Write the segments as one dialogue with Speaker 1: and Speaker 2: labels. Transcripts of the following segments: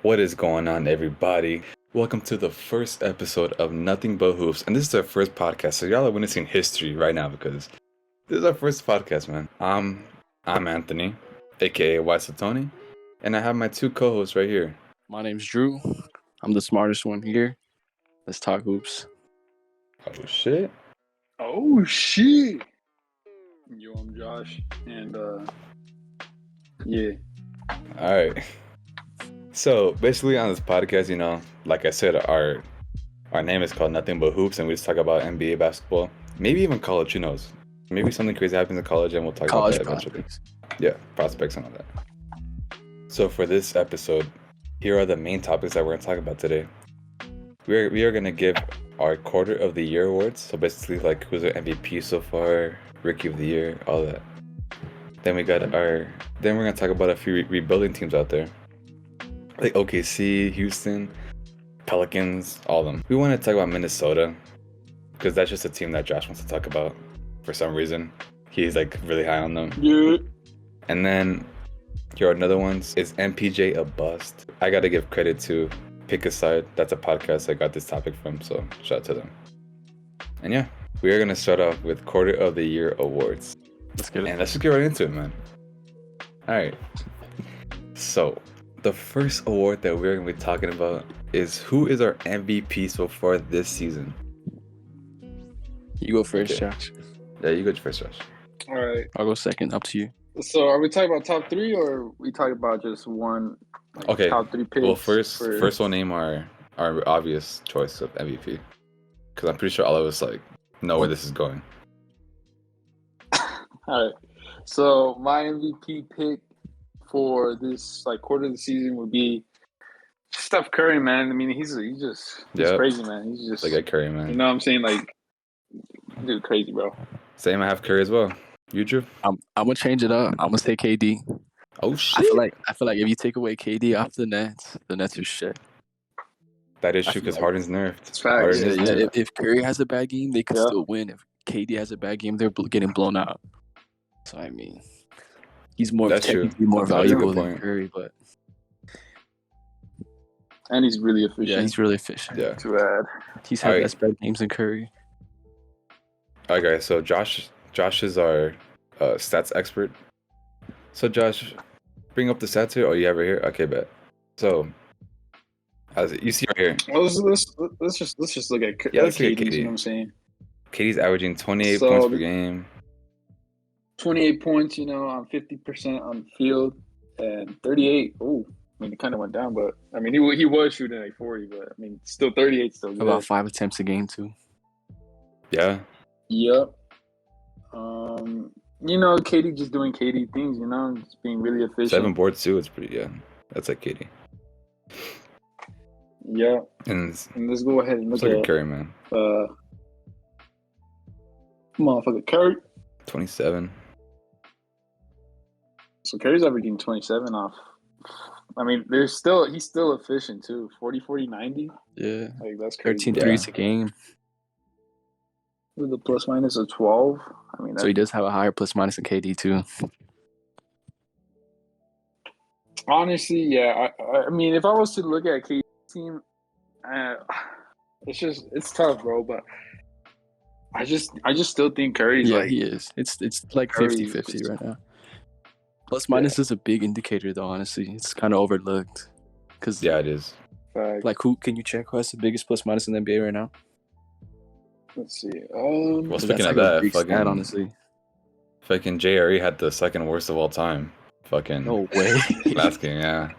Speaker 1: What is going on, everybody? Welcome to the first episode of Nothing But Hoops. And this is our first podcast, so y'all are witnessing history right now because this is our first podcast, man. I'm Anthony, aka Y Tony, and I have my two co-hosts right here.
Speaker 2: My name's Drew. I'm the smartest one here. Let's talk hoops.
Speaker 1: Oh shit.
Speaker 3: Oh shit. Yo, I'm Josh, and yeah.
Speaker 1: Alright. So basically on this podcast, you know, like I said, our name is called Nothing But Hoops, and we just talk about NBA basketball. Maybe even college, who knows? Maybe something crazy happens in college and we'll talk
Speaker 2: College
Speaker 1: about that eventually.
Speaker 2: prospects.
Speaker 1: Yeah, prospects and all that. So for this episode, here are the main topics that we're going to talk about today. We are going to give our quarter of the year awards. So basically, like, who's our MVP so far, rookie of the year, all that. Then we're going to talk about a few rebuilding teams out there, like OKC, Houston, Pelicans, all of them. We want to talk about Minnesota because that's just a team that Josh wants to talk about for some reason. He's like really high on them.
Speaker 3: Yeah.
Speaker 1: And then here are another ones. Is MPJ a bust? I got to give credit to Pick a Side. That's a podcast I got this topic from, so shout out to them. And yeah, we are going to start off with quarter of the year awards.
Speaker 2: Let's get it.
Speaker 1: And let's just get right into it, man. All right. So the first award that we're going to be talking about is who is our MVP so far this season?
Speaker 2: You go first,
Speaker 1: Okay.
Speaker 2: Josh.
Speaker 1: Yeah, you go first, Josh.
Speaker 3: All right.
Speaker 2: I'll go second. Up to you.
Speaker 3: So, are we talking about top three, or we talking about just one? Like,
Speaker 1: Okay.
Speaker 3: Top three picks.
Speaker 1: Well, first we'll name our obvious choice of MVP, because I'm pretty sure all of us like know where this is going.
Speaker 3: All right. So, my MVP pick for this quarter of the season would be Steph Curry, man. I mean, he's crazy, man. He's just
Speaker 1: Like a Curry, man.
Speaker 3: you know what I'm saying, like, dude, crazy, bro.
Speaker 1: Same, I have Curry as well. You, Drew?
Speaker 2: I'm gonna change it up. I'm gonna say KD.
Speaker 1: Oh shit!
Speaker 2: I feel like if you take away KD off the Nets are shit.
Speaker 1: That is
Speaker 2: I
Speaker 1: true
Speaker 2: feel
Speaker 1: because
Speaker 2: like-
Speaker 1: Harden's nerfed.
Speaker 3: It's facts.
Speaker 1: Harden is
Speaker 2: Yeah,
Speaker 1: nerfed.
Speaker 2: if Curry has a bad game, they could
Speaker 3: Yeah.
Speaker 2: still win. If KD has a bad game, they're getting blown out. So I mean, he's
Speaker 1: That's true.
Speaker 2: technically more
Speaker 1: That's a good
Speaker 2: valuable than
Speaker 1: point.
Speaker 2: Curry, but
Speaker 3: And he's really efficient.
Speaker 2: yeah, he's really efficient.
Speaker 1: Yeah.
Speaker 3: to add.
Speaker 2: He's had
Speaker 1: Alright.
Speaker 2: less bad games than Curry.
Speaker 1: All right, guys. So Josh is our stats expert. So Josh, bring up the stats here. Oh, you have it here. Okay, bet. So, as you see right here,
Speaker 3: Well, let's just look at
Speaker 1: Yeah, let's look at
Speaker 3: KD.
Speaker 1: KD.
Speaker 3: You know what I'm saying?
Speaker 1: KD's averaging 28
Speaker 3: So-
Speaker 1: points per game.
Speaker 3: 28 points, on 50% on the field, and 38. Oh, I mean, it kind of went down, but I mean, he was shooting like 40, but I mean, still 38, still good.
Speaker 2: About 5 attempts a game too.
Speaker 1: Yeah.
Speaker 3: Yep. KD just doing KD things, just being really efficient.
Speaker 1: 7 boards too. It's pretty. Yeah. That's like KD.
Speaker 3: Yeah.
Speaker 1: And it's
Speaker 3: And let's go ahead and look
Speaker 1: like a
Speaker 3: at
Speaker 1: Curry, man.
Speaker 3: motherfucker Curry.
Speaker 1: 27.
Speaker 3: So Curry's averaging 27 off. I mean, he's still efficient too. 40, 40, 90.
Speaker 2: Yeah.
Speaker 3: Like that's crazy.
Speaker 2: 13
Speaker 1: Yeah.
Speaker 2: threes a game.
Speaker 3: With a plus minus of 12. I mean,
Speaker 2: So he does have a higher plus minus than KD too.
Speaker 3: honestly, yeah. I mean, if I was to look at KD's team, it's tough, bro. But I just still think Curry's
Speaker 2: Yeah,
Speaker 3: like
Speaker 2: he is. It's like
Speaker 3: Curry's
Speaker 2: 50-50
Speaker 3: just-
Speaker 2: right now. Plus minus is a big indicator though, honestly. It's kind of overlooked. Because
Speaker 1: Yeah, it is.
Speaker 3: like,
Speaker 2: who can you check who has the biggest plus minus in the NBA right now?
Speaker 3: let's see.
Speaker 1: Well,
Speaker 2: 'Cause
Speaker 1: speaking
Speaker 2: that's
Speaker 1: of
Speaker 2: like a
Speaker 1: that,
Speaker 2: big stat,
Speaker 1: fucking
Speaker 2: honestly.
Speaker 1: JRE had the second worst of all time. Fucking
Speaker 2: No way.
Speaker 1: last game, yeah.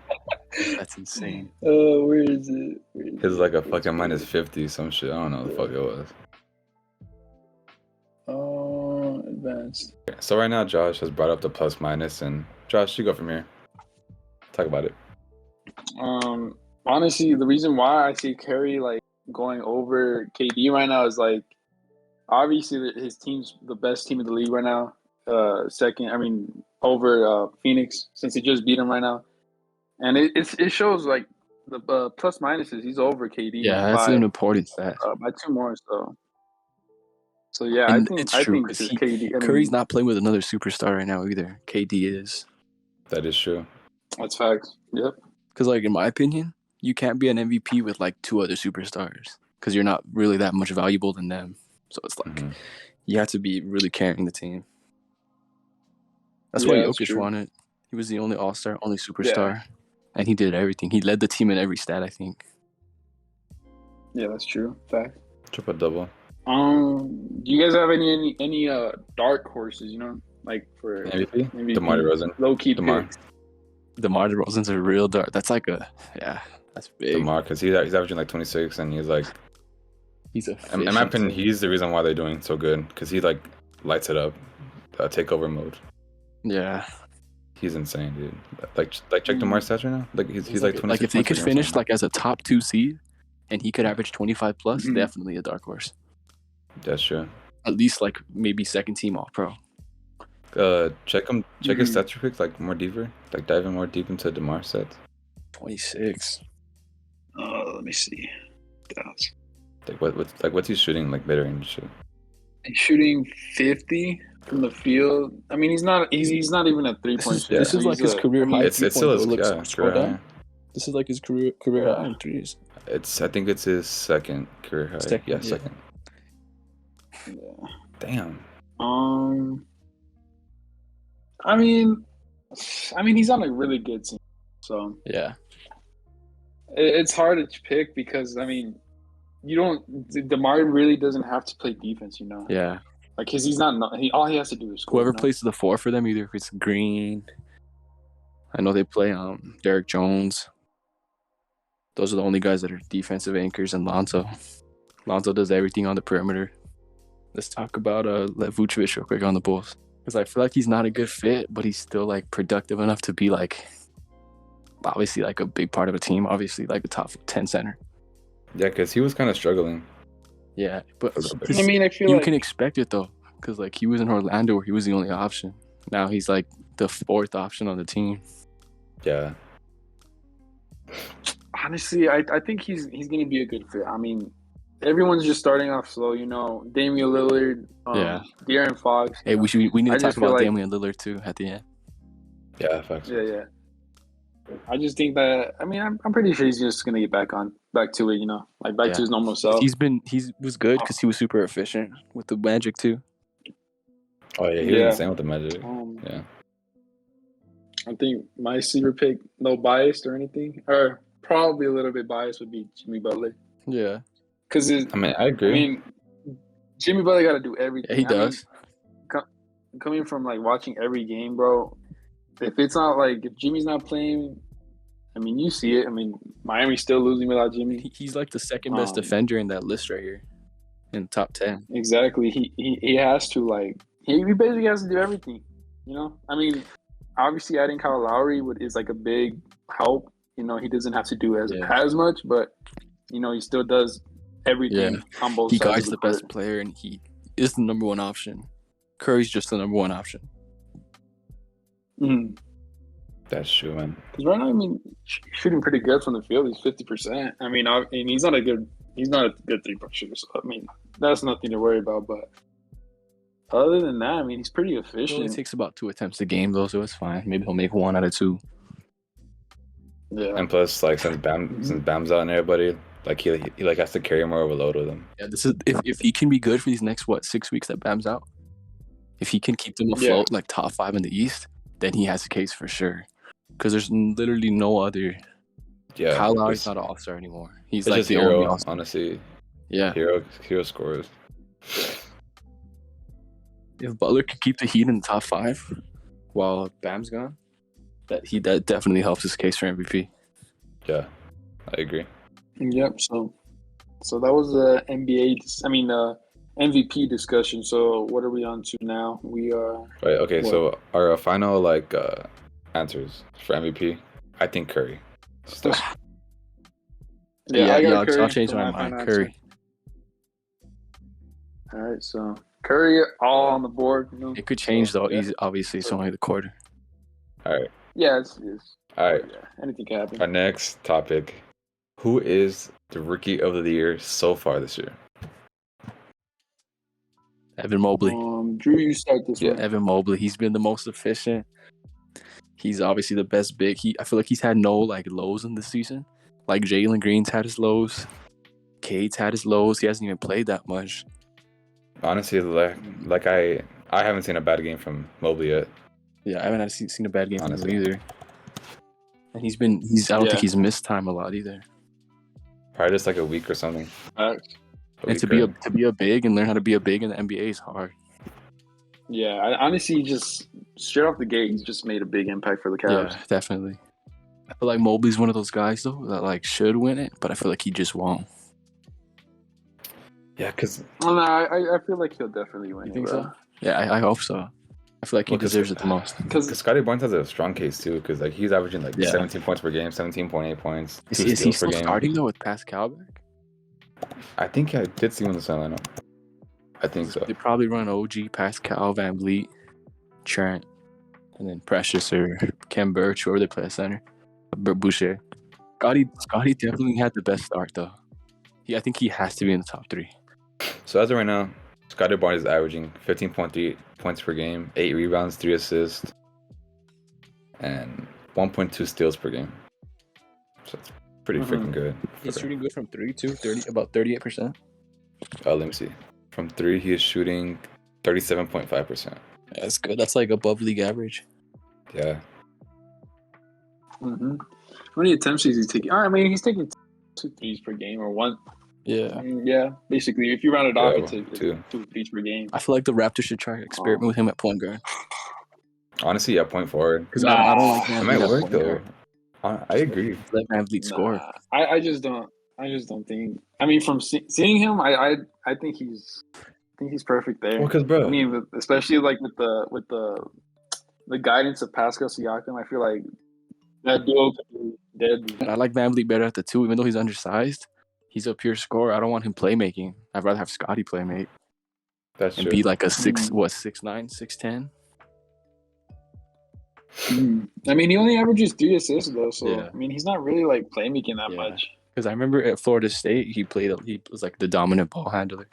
Speaker 2: That's insane.
Speaker 3: Where is it?
Speaker 1: His is like a fucking minus 50, some shit. I don't know what the fuck it was.
Speaker 3: Advanced.
Speaker 1: So right now, Josh has brought up the plus minus, and Josh, you go from here. Talk about it.
Speaker 3: Honestly, the reason why I see Curry like going over KD right now is like obviously his team's the best team in the league right now. Second, I mean, over Phoenix since he just beat him right now, and it shows like the plus minuses. He's over KD.
Speaker 2: Yeah, that's
Speaker 3: by,
Speaker 2: an important stat.
Speaker 3: by 2 more. So yeah,
Speaker 2: And
Speaker 3: I think
Speaker 2: it's true,
Speaker 3: this
Speaker 2: 'cause
Speaker 3: is KD. I mean,
Speaker 2: Curry's not playing with another superstar right now either. KD is.
Speaker 1: That is true.
Speaker 3: That's facts. Yep.
Speaker 2: Because, like, in my opinion, you can't be an MVP with like two other superstars because you're not really that much valuable than them. So it's like you have to be really carrying the team. That's why
Speaker 3: that's
Speaker 2: Jokic
Speaker 3: true.
Speaker 2: won it. He was the only all-star, only superstar, and he did everything. He led the team in every stat, I think.
Speaker 3: Yeah, that's true. Fact.
Speaker 1: Triple double.
Speaker 3: Do you guys have any dark horses? You know, like for
Speaker 1: MVP?
Speaker 3: maybe
Speaker 1: DeMar DeRozan.
Speaker 3: low key
Speaker 1: DeMar.
Speaker 3: picks.
Speaker 2: DeMar DeRozan's a real dark. That's like that's big.
Speaker 1: DeMar, because he's averaging like 26, and he's like,
Speaker 2: He's a.
Speaker 1: in my opinion, he's the reason why they're doing so good, because he like lights it up, takeover mode.
Speaker 2: Yeah.
Speaker 1: He's insane, dude. Like check DeMar's stats right now. Like he's like 26.
Speaker 2: Like if they could finish like as a top 2 seed, and he could average 25 plus, definitely a dark horse.
Speaker 1: That's true.
Speaker 2: At least like maybe second team All Pro.
Speaker 1: Check his stats real quick, like more deeper, like diving more deep into DeMar's stats.
Speaker 2: 26.
Speaker 3: Let me see.
Speaker 1: Like what's he shooting like better and shit?
Speaker 3: He's shooting 50 from the field. I mean, he's not even a 3-point shooter.
Speaker 2: This is like his career high.
Speaker 1: It's still his career high.
Speaker 2: This is like his career high in threes.
Speaker 1: I think it's his second career high. Second.
Speaker 3: Yeah.
Speaker 1: Damn.
Speaker 3: I mean, he's on a really good team, so
Speaker 2: yeah,
Speaker 3: it's hard to pick because I mean, DeMar really doesn't have to play defense, you know.
Speaker 2: Yeah.
Speaker 3: Like, cause he's not. All he has to do is score.
Speaker 2: Whoever plays the 4 for them, either if it's Green. I know they play Derek Jones. Those are the only guys that are defensive anchors, and Lonzo. Lonzo does everything on the perimeter. Let's talk about Vucevic real quick on the Bulls, because I feel like he's not a good fit, but he's still like productive enough to be like, obviously like a big part of a team. Obviously like a top 10 center.
Speaker 1: Yeah, because he was kind of struggling.
Speaker 2: Yeah, but
Speaker 3: I mean, I feel
Speaker 2: you
Speaker 3: like
Speaker 2: can expect it though, because like he was in Orlando where he was the only option. Now he's like the 4th option on the team.
Speaker 1: Yeah.
Speaker 3: Honestly, I think he's gonna be a good fit. I mean, everyone's just starting off slow, you know. Damian Lillard, De'Aaron Fox.
Speaker 2: Hey, we need to talk about
Speaker 3: like,
Speaker 2: Damian Lillard too at the end.
Speaker 1: Yeah, facts.
Speaker 3: Yeah. I just think that I'm pretty sure he's just gonna get back to it, you know, like back to his normal self.
Speaker 2: He was good because he was super efficient with the Magic too.
Speaker 1: Oh yeah, he was insane with the Magic. Yeah.
Speaker 3: I think my sleeper pick, no bias or anything, or probably a little bit biased, would be Jimmy Butler.
Speaker 2: Yeah.
Speaker 3: Because
Speaker 1: I agree.
Speaker 3: Jimmy Butler got to do everything.
Speaker 2: Yeah, he does.
Speaker 3: Coming from like watching every game, bro. If Jimmy's not playing, I mean, you see it. I mean, Miami's still losing without Jimmy.
Speaker 2: He's like the second best defender in that list right here, in the top 10.
Speaker 3: Exactly. He has to he basically has to do everything. You know, I mean, obviously adding Kyle Lowry is like a big help. You know, he doesn't have to do as much, but you know, he still does everything on both sides.
Speaker 2: He guards the best player, and he is the number 1 option. Curry's just the number 1 option.
Speaker 1: That's true, man.
Speaker 3: Because right now, I mean, shooting pretty good from the field. He's 50%. I mean, he's not a good 3-point shooter. So I mean, that's nothing to worry about. But other than that, I mean, he's pretty efficient.
Speaker 2: It only takes about 2 attempts a game, though, so it's fine. Maybe he'll make 1 out of 2.
Speaker 3: Yeah.
Speaker 1: And plus, like since Bam's out and everybody, like he like has to carry more of a load with him.
Speaker 2: Yeah, this is if he can be good for these next 6 weeks that Bam's out. If he can keep them afloat, like top 5 in the East, then he has a case for sure. Because there's literally no other.
Speaker 1: Yeah,
Speaker 2: Kyle Lowry's not an all-star anymore. He's
Speaker 1: like
Speaker 2: just
Speaker 1: the
Speaker 2: hero,
Speaker 1: only all-star. Honestly.
Speaker 2: Yeah.
Speaker 1: Hero scores.
Speaker 2: If Butler could keep the Heat in the top 5 while Bam's gone, that definitely helps his case for MVP.
Speaker 1: Yeah, I agree.
Speaker 3: Yep. So that was the MVP discussion. So what are we on to now? We are.
Speaker 1: Right. Okay. What? So our final answers for MVP. I think Curry.
Speaker 2: I'll change my mind. Curry.
Speaker 3: All right. So Curry all on the board. You know?
Speaker 2: It could change though. Obviously, it's only the quarter.
Speaker 1: All right.
Speaker 3: Yeah, it's
Speaker 1: all right.
Speaker 3: Yeah, anything can happen.
Speaker 1: Our next topic: who is the rookie of the year so far this year?
Speaker 2: Evan Mobley.
Speaker 3: Drew, you start this one.
Speaker 2: Evan Mobley. He's been the most efficient. He's obviously the best big. I feel like he's had no lows in this season, Like Jalen Green's had his lows. Cade's had his lows. He hasn't even played that much.
Speaker 1: Honestly, like I haven't seen a bad game from Mobley yet.
Speaker 2: Yeah, I haven't seen a bad game from him
Speaker 1: Honestly.
Speaker 2: either. And I don't think he's missed time a lot either.
Speaker 1: Probably just like a week or something.
Speaker 3: Facts.
Speaker 2: And to be a big and learn how to be a big in the NBA is hard.
Speaker 3: Yeah, I honestly just straight off the gate, he's just made a big impact for the Cavs.
Speaker 2: Yeah, definitely. I feel like Mobley's one of those guys though that like should win it, but I feel like he just won't.
Speaker 1: Yeah, because
Speaker 3: Well, no, I feel like he'll definitely win.
Speaker 2: You think
Speaker 3: it,
Speaker 2: so? Yeah, I hope so. I feel like he deserves it the most.
Speaker 3: Because
Speaker 1: Scotty Barnes has a strong case too, because like he's averaging like
Speaker 2: Yeah.
Speaker 1: 17 points per game, 17.8 points.
Speaker 2: Is
Speaker 1: 2
Speaker 2: he
Speaker 1: steals
Speaker 2: still
Speaker 1: per game.
Speaker 2: starting though with Pascal back?
Speaker 1: I think I did see him in the starting lineup. I think so.
Speaker 2: They probably run OG, Pascal, Van Vliet, Trent, and then Precious or Kem Birch, whoever they play at center. Boucher. Scotty definitely had the best start though. I think he has to be in the top 3.
Speaker 1: So as of right now, Scotty Barnes is averaging 15.3 points per game, 8 rebounds, 3 assists, and 1.2 steals per game. So it's pretty freaking good.
Speaker 2: He's shooting good from 3 too, about 38%.
Speaker 1: Let me see. From 3, he is shooting 37.5%.
Speaker 2: That's good. That's like above league average.
Speaker 1: Yeah.
Speaker 3: How many attempts is he taking? I mean, he's taking 2 threes per game or 1.
Speaker 2: Yeah.
Speaker 3: Yeah, basically, if you round it off, it's
Speaker 1: 2.
Speaker 3: 2 threes per game.
Speaker 2: I feel like the Raptors should try to experiment with him at point guard.
Speaker 1: Honestly, yeah, point forward.
Speaker 2: Because I don't like
Speaker 1: It
Speaker 2: Van
Speaker 1: might
Speaker 2: Vliet at
Speaker 1: work
Speaker 2: point
Speaker 1: though.
Speaker 2: guard.
Speaker 1: I agree.
Speaker 2: Let Van Vliet score.
Speaker 3: I just don't think. I mean, from seeing him, I think he's perfect there.
Speaker 1: Well, because bro,
Speaker 3: I mean, especially like with the guidance of Pascal Siakam, I feel like that duo could be dead.
Speaker 2: And I like Van Vliet better at the 2, even though he's undersized. He's a pure scorer. I don't want him playmaking. I'd rather have Scotty playmate
Speaker 1: that's
Speaker 2: and
Speaker 1: true.
Speaker 2: be like a 6'9", 6'10".
Speaker 3: I mean, he only averages 3 assists though, so
Speaker 2: Yeah.
Speaker 3: I mean, he's not really like playmaking that much.
Speaker 2: Because I remember at Florida State, he was like the dominant ball handler.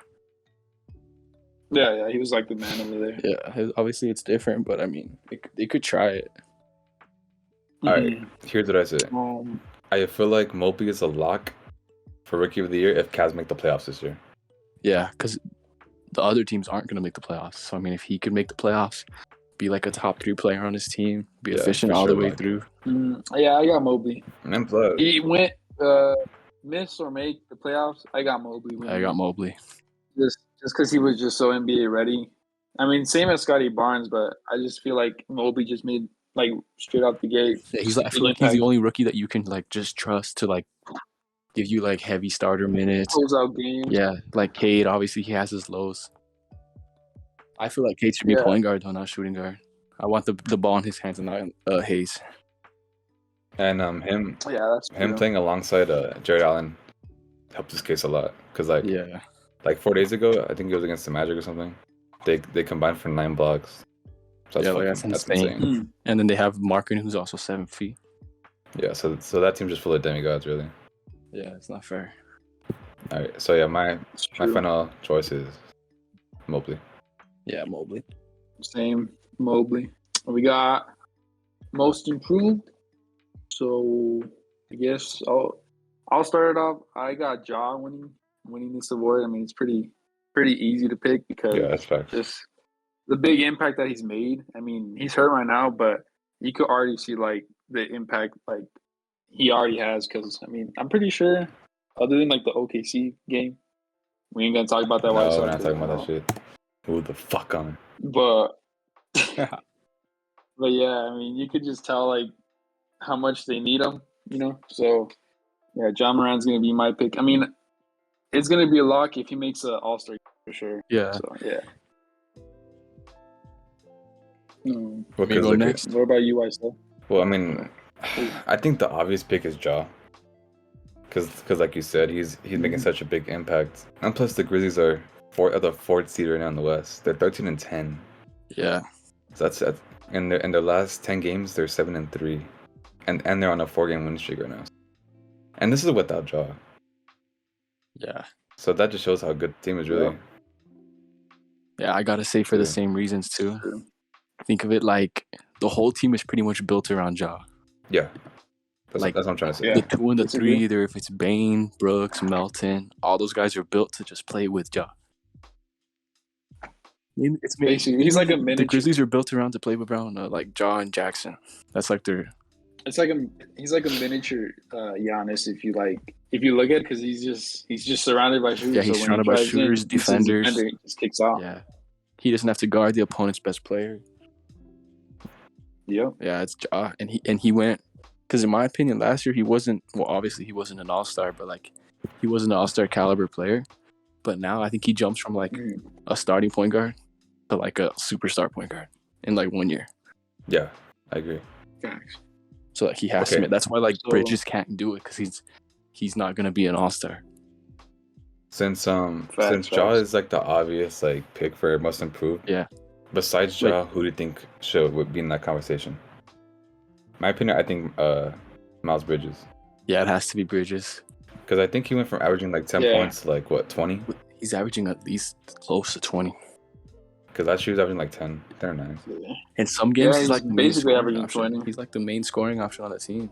Speaker 3: Yeah, he was like the man over there.
Speaker 2: Yeah, obviously it's different, but I mean, they could try it.
Speaker 1: All right, here's what I say. I feel like Mobley is a lock for Rookie of the Year if Cavs make the playoffs this year.
Speaker 2: Yeah, because the other teams aren't going to make the playoffs. So, I mean, if he could make the playoffs, be like a top 3 player on his team, be efficient all the way through.
Speaker 3: Yeah, I got Mobley.
Speaker 1: And then plus,
Speaker 3: He went miss or make the playoffs. I got Mobley.
Speaker 2: I got Mobley.
Speaker 3: Just because he was just so NBA ready. I mean, same as Scotty Barnes, but I just feel like Mobley just made like straight out the gate.
Speaker 2: Yeah, I feel like he's the only rookie that you can like just trust to like give you like heavy starter minutes.
Speaker 3: Close out games.
Speaker 2: Yeah, like Cade, obviously he has his lows. I feel like Cade should be point guard though, not shooting guard. I want the ball in his hands and not Hayes.
Speaker 1: and him
Speaker 3: that's true.
Speaker 1: playing alongside Jared Allen helped his case a lot because like 4 days ago, I think it was against the Magic or something. They combined for 9 blocks. So that's insane.
Speaker 2: And then they have Markin, who's also 7 feet.
Speaker 1: Yeah, so that team's just full of demigods, really.
Speaker 2: Yeah, it's not fair.
Speaker 1: All right, so yeah, my final choice is Mobley.
Speaker 2: Yeah, Mobley.
Speaker 3: Same, Mobley. We got most improved. So I guess I'll start it off. I got Ja winning this award. I mean, it's pretty easy to pick because
Speaker 1: that's fact.
Speaker 3: Just the big impact that he's made. I mean, he's hurt right now, but you could already see like the impact like he already has. Because I mean, I'm pretty sure, other than like the OKC game, we ain't gonna talk about that.
Speaker 1: No, we're not talking about that shit. Who the fuck on?
Speaker 3: But but yeah, I mean, you could just tell like how much they need him, you know. So yeah, John Moran's gonna be my pick. I mean, it's gonna be a lock if he makes an All-Star for sure.
Speaker 2: Yeah.
Speaker 3: So yeah.
Speaker 2: What next?
Speaker 3: What about you, Isla?
Speaker 1: Well, I mean, I think the obvious pick is Ja. Because like you said, he's making such a big impact. And plus, the Grizzlies are the 4th seed right now in the West. They're 13-10.
Speaker 2: Yeah.
Speaker 1: So that's in their last 10 games, they're 7-3, and they're on a 4-game win streak right now. And this is without Ja.
Speaker 2: Yeah.
Speaker 1: So that just shows how good the team is really.
Speaker 2: Yeah, I gotta say for the same reasons too. Think of it like the whole team is pretty much built around Ja.
Speaker 1: Yeah,
Speaker 2: Like
Speaker 1: that's what I'm trying to say.
Speaker 3: Yeah.
Speaker 2: the 2 and the
Speaker 3: Disagree.
Speaker 2: 3, either if it's Bane, Brooks, Melton, all those guys are built to just play with Ja. It's
Speaker 3: Basically, he's like a
Speaker 2: the
Speaker 3: miniature.
Speaker 2: Grizzlies are built around to play with around like Ja and Jackson. That's like their
Speaker 3: It's like he's like a miniature Giannis if you look at it, because he's just surrounded by shooters.
Speaker 2: Yeah, he's
Speaker 3: so when
Speaker 2: surrounded
Speaker 3: he
Speaker 2: by
Speaker 3: drives
Speaker 2: shooters,
Speaker 3: in, he's his
Speaker 2: defenders.
Speaker 3: defender, he just kicks off.
Speaker 2: yeah. He doesn't have to guard the opponent's best player.
Speaker 3: Yep.
Speaker 2: Yeah, it's Ja, and he went because in my opinion last year he wasn't. Well, obviously he wasn't an all-star, but like he wasn't an all-star caliber player. But now I think he jumps from like a starting point guard to like a superstar point guard in like 1 year.
Speaker 1: Yeah, I agree.
Speaker 3: Facts.
Speaker 2: So like he has
Speaker 1: Okay.
Speaker 2: to. That's why like
Speaker 3: So-
Speaker 2: Bridges can't do it because he's not gonna be an all-star.
Speaker 1: Since Ja
Speaker 3: facts.
Speaker 1: is like the obvious like pick for most improved.
Speaker 2: Yeah.
Speaker 1: Besides Ja, who do you think would be in that conversation? My opinion, I think Miles Bridges,
Speaker 2: Yeah, it has to be Bridges.
Speaker 1: because I think he went from averaging like 10
Speaker 3: Yeah.
Speaker 1: points to like what 20.
Speaker 2: He's averaging at least close to 20.
Speaker 1: Because last year he was averaging like 10 or 9.
Speaker 3: Yeah.
Speaker 2: In some games,
Speaker 3: Yeah,
Speaker 2: he's like
Speaker 3: he's
Speaker 2: the main
Speaker 3: basically
Speaker 2: scoring
Speaker 3: averaging
Speaker 2: option.
Speaker 3: 20.
Speaker 2: He's like the main scoring option on the team.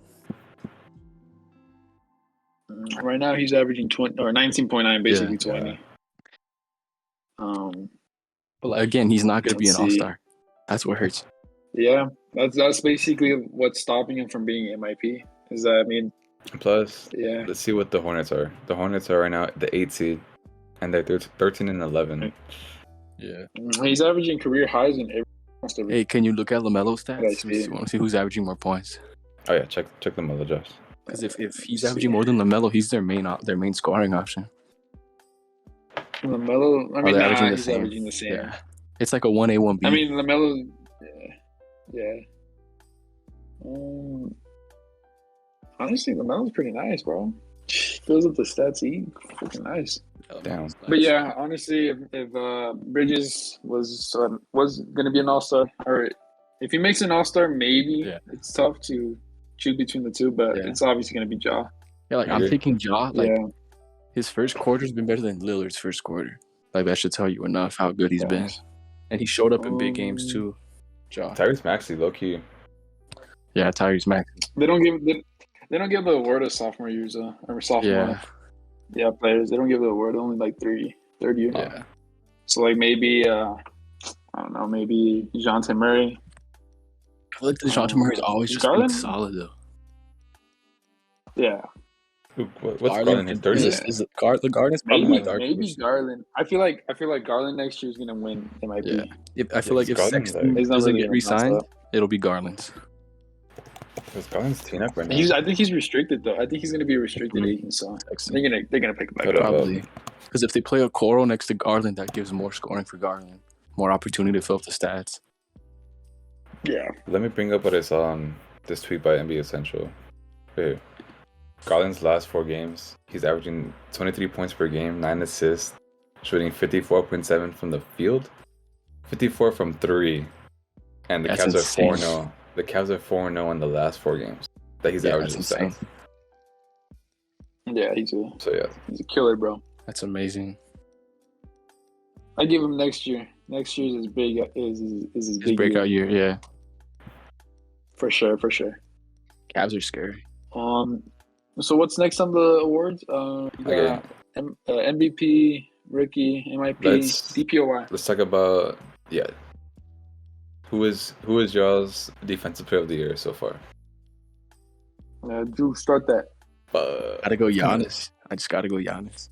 Speaker 3: Right now he's averaging 20 or 19.9, basically
Speaker 2: Yeah.
Speaker 3: 20.
Speaker 2: But like, again, he's not going to be an
Speaker 3: Let's see.
Speaker 2: all-star. That's what hurts.
Speaker 3: Yeah, that's basically what's stopping him from being MIP. Is that, I mean,
Speaker 1: Plus,
Speaker 3: yeah,
Speaker 1: let's see what the Hornets are. The Hornets are right now the 8th seed, and they're 13 and 11.
Speaker 2: Yeah.
Speaker 3: he's averaging career highs in almost every.
Speaker 2: Hey, can you look at LaMelo's
Speaker 3: I
Speaker 2: stats?
Speaker 3: see.
Speaker 2: You want to see who's averaging more points?
Speaker 1: Oh yeah, check them out, Josh.
Speaker 2: Because if he's averaging more than LaMelo, he's their main scoring option.
Speaker 3: LaMelo, I mean,
Speaker 2: they're averaging the
Speaker 3: he's
Speaker 2: same.
Speaker 3: averaging the same.
Speaker 2: Yeah. It's like a 1A, 1B.
Speaker 3: I mean, LaMelo, yeah. Honestly, LaMelo's pretty nice, bro. Fills up the stats. He freaking nice.
Speaker 1: Damn.
Speaker 3: But yeah, honestly, if Bridges was gonna be an all-star, or if he makes an all-star, maybe it's tough to choose between the two, but it's obviously gonna be Ja.
Speaker 2: Yeah, like
Speaker 1: I
Speaker 2: I'm
Speaker 1: agree.
Speaker 2: thinking Ja. Like
Speaker 3: Yeah.
Speaker 2: his first quarter's been better than Lillard's first quarter. Like that should tell you enough how good he's been. And he showed up in big games too. Ja.
Speaker 1: Tyrese Maxey, low key.
Speaker 2: Yeah, Tyrese Maxey.
Speaker 3: They don't give the award of sophomore years or sophomore players. They don't give the award only like third year.
Speaker 2: Yeah.
Speaker 3: So like maybe I don't know, maybe DeJounte Murray.
Speaker 2: I feel like DeJounte Murray's always just been
Speaker 3: Garland?
Speaker 2: solid though.
Speaker 3: Yeah.
Speaker 1: What's Garland? His 30th?
Speaker 2: Is the Garland's probably
Speaker 3: Maybe
Speaker 2: my dark horse.
Speaker 3: Garland. I feel like Garland next year is gonna win MIP.
Speaker 2: Yeah. I feel like if
Speaker 1: Garland's
Speaker 2: Sexton
Speaker 1: like-
Speaker 3: He's not
Speaker 2: doesn't
Speaker 3: really
Speaker 2: get
Speaker 3: gonna
Speaker 2: re-signed,
Speaker 3: mess up.
Speaker 2: it'll be Garland's.
Speaker 1: Because Garland's teeing up right now.
Speaker 3: I think he's restricted though. I think he's gonna be a restricted agent, so
Speaker 2: Sexton.
Speaker 3: they're gonna pick him back
Speaker 1: Hold
Speaker 3: up.
Speaker 1: up.
Speaker 2: Probably. Because if they play a Coro next to Garland, that gives more scoring for Garland. More opportunity to fill up the stats.
Speaker 3: Yeah.
Speaker 1: Let me bring up what I saw on this tweet by NBA Central. Right here. Garland's last 4 games, he's averaging 23 points per game, 9 assists, shooting 54.7 from the field, 54 from 3, and the
Speaker 2: That's
Speaker 1: Cavs
Speaker 2: insane.
Speaker 1: are 4-0. The Cavs are 4-0 in the last 4 games that he's averaging
Speaker 2: that's insane.
Speaker 1: stats.
Speaker 3: Yeah, he's
Speaker 1: So yeah,
Speaker 3: a killer, bro.
Speaker 2: That's amazing.
Speaker 3: I give him next year. Next year is his big his
Speaker 2: His
Speaker 3: big
Speaker 2: breakout
Speaker 3: year.
Speaker 2: year, yeah.
Speaker 3: For sure.
Speaker 2: Cavs are scary.
Speaker 3: So what's next on the awards? You got MVP, rookie, MIP,
Speaker 1: Let's-
Speaker 3: DPOY.
Speaker 1: let's talk about who is y'all's defensive player of the year so far?
Speaker 3: Drew, start that.
Speaker 2: Gotta go Giannis. I just gotta go Giannis.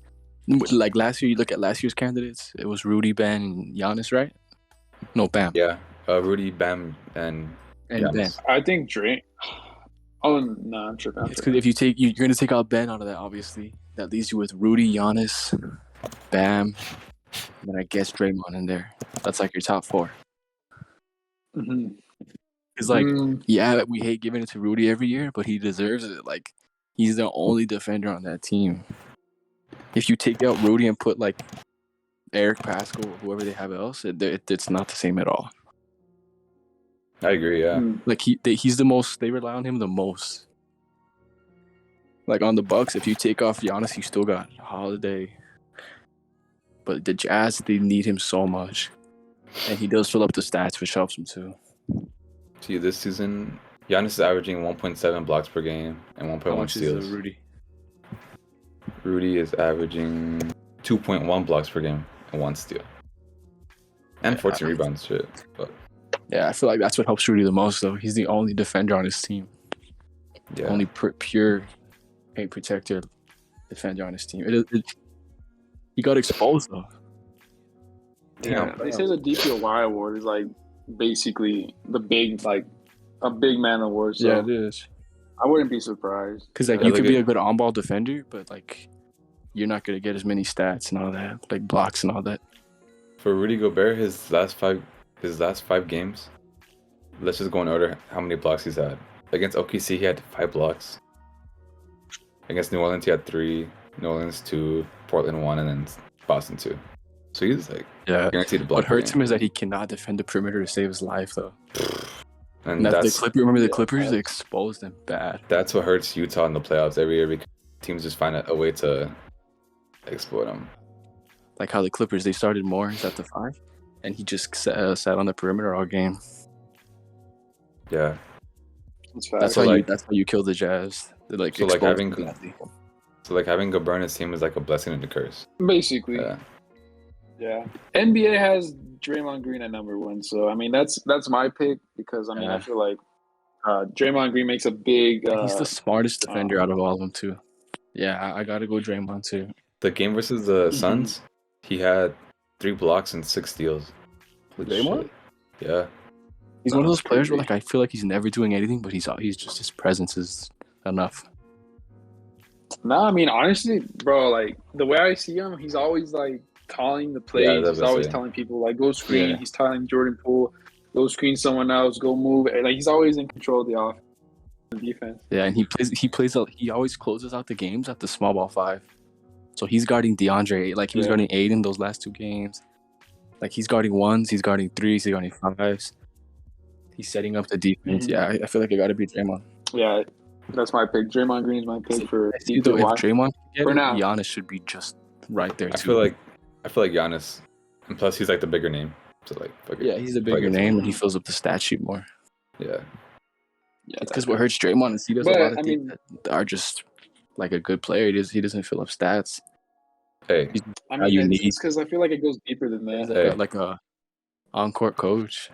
Speaker 2: Like last year, you look at last year's candidates. It was Rudy, Ben, and Giannis, right? No, Bam.
Speaker 1: Yeah, Rudy, Bam, and
Speaker 2: And Ben.
Speaker 1: Giannis.
Speaker 3: I think Drake. Oh no, I'm tripping.
Speaker 2: It's because if you're gonna take out Ben out of that, obviously. That leaves you with Rudy, Giannis, Bam, and then I guess Draymond in there. That's like your top 4.
Speaker 3: Mhm.
Speaker 2: It's like, yeah, we hate giving it to Rudy every year, but he deserves it. Like, he's the only defender on that team. If you take out Rudy and put like Eric Pascal or whoever they have else, it's not the same at all.
Speaker 1: I agree. Yeah,
Speaker 2: Like he's the most. They rely on him the most. Like on the Bucks, if you take off Giannis, you still got Holiday. But the Jazz, they need him so much, and he does fill up the stats, which helps him too.
Speaker 1: see this season, Giannis is averaging 1.7 blocks per game and
Speaker 2: How
Speaker 1: 1.1
Speaker 2: much
Speaker 1: steals.
Speaker 2: is Rudy?
Speaker 1: Rudy is averaging 2.1 blocks per game and 1 steal. And 14 rebounds, shit. But
Speaker 2: Yeah, I feel like that's what helps Rudy the most, though. He's the only defender on his team.
Speaker 1: yeah.
Speaker 2: Only pure paint protector defender on his team. He got exposed, though.
Speaker 3: Yeah, they say the DPOY award is like basically the big a big man award. So
Speaker 2: Yeah, it is.
Speaker 3: I wouldn't be surprised.
Speaker 2: Because like
Speaker 1: Yeah,
Speaker 2: you
Speaker 1: look
Speaker 2: could be
Speaker 1: at-
Speaker 2: a good on-ball defender, but like you're not gonna get as many stats and all that, like blocks and all that.
Speaker 1: For Rudy Gobert, his last five games, let's just go in order how many blocks he's had. Against OKC, he had 5 blocks. Against New Orleans, he had 3. New Orleans 2, Portland 1, and then Boston 2. So he's like guaranteed to block.
Speaker 2: What hurts him is that he cannot defend the perimeter to save his life, though.
Speaker 1: And
Speaker 2: That's the
Speaker 1: that's
Speaker 2: Clippers. Remember the Clippers? They exposed him bad.
Speaker 1: that's what hurts Utah in the playoffs every year because teams just find a way to exploit him.
Speaker 2: Like how the Clippers, they started Morris at the 5, and he just sat on the perimeter all game.
Speaker 1: Yeah.
Speaker 2: That's
Speaker 1: So,
Speaker 2: how
Speaker 1: like-
Speaker 2: you kill the Jazz. They like
Speaker 1: So, like,
Speaker 2: expose
Speaker 1: having-
Speaker 2: them badly.
Speaker 1: So like having Gobert in his team is like a blessing and a curse.
Speaker 3: Basically,
Speaker 1: Yeah.
Speaker 3: yeah. NBA has Draymond Green at number 1, so I mean that's my pick because I mean I
Speaker 2: Yeah.
Speaker 3: feel like Draymond Green makes a big.
Speaker 2: He's the smartest defender out of all of them too. Yeah, I gotta go Draymond too.
Speaker 1: The game versus the Suns, he had 3 blocks and 6 steals.
Speaker 2: Draymond?
Speaker 1: Shit. Yeah.
Speaker 2: He's one of those
Speaker 3: That's
Speaker 2: players where
Speaker 3: crazy.
Speaker 2: like I feel like he's never doing anything, but he's just his presence is enough.
Speaker 3: Nah, I mean honestly, bro, like the way I see him, he's always like calling the plays.
Speaker 1: Yeah, that's
Speaker 3: he's
Speaker 1: what I'm
Speaker 3: always
Speaker 1: saying.
Speaker 3: telling people like go screen.
Speaker 2: Yeah.
Speaker 3: He's telling Jordan Poole, go screen someone else, go move. Like he's always in control of the offense, the defense.
Speaker 2: Yeah, and he always closes out the games at the small ball 5. So he's guarding DeAndre, like he was
Speaker 3: Yeah.
Speaker 2: guarding Aiden those last 2 games. Like he's guarding 1s, he's guarding 3s, he's guarding 5s. He's setting up the defense.
Speaker 3: Mhm.
Speaker 2: Yeah, I feel like I gotta be Draymond.
Speaker 3: Yeah, that's my pick. Draymond Green's my pick for
Speaker 2: I think though, if
Speaker 3: DPOY.
Speaker 2: Draymond can get
Speaker 3: For
Speaker 2: it,
Speaker 3: now.
Speaker 2: Giannis should be just right there
Speaker 1: I
Speaker 2: too.
Speaker 1: feel like Giannis, and plus he's like the bigger name. So like fuck it.
Speaker 2: yeah, he's a
Speaker 1: Probably
Speaker 2: bigger
Speaker 1: gets
Speaker 2: name
Speaker 1: more.
Speaker 2: and he fills up the stat sheet more.
Speaker 1: Yeah.
Speaker 3: Yeah,
Speaker 2: Because what hurts Draymond is he does
Speaker 3: But,
Speaker 2: a lot of
Speaker 3: I
Speaker 2: things
Speaker 3: mean-
Speaker 2: that are just like a good player. He doesn't fill up stats.
Speaker 1: Hey,
Speaker 3: I
Speaker 2: how
Speaker 3: mean,
Speaker 2: you
Speaker 3: it's
Speaker 2: need-
Speaker 3: because I feel like it goes deeper than
Speaker 2: He's
Speaker 3: that.
Speaker 2: like, a on-court coach.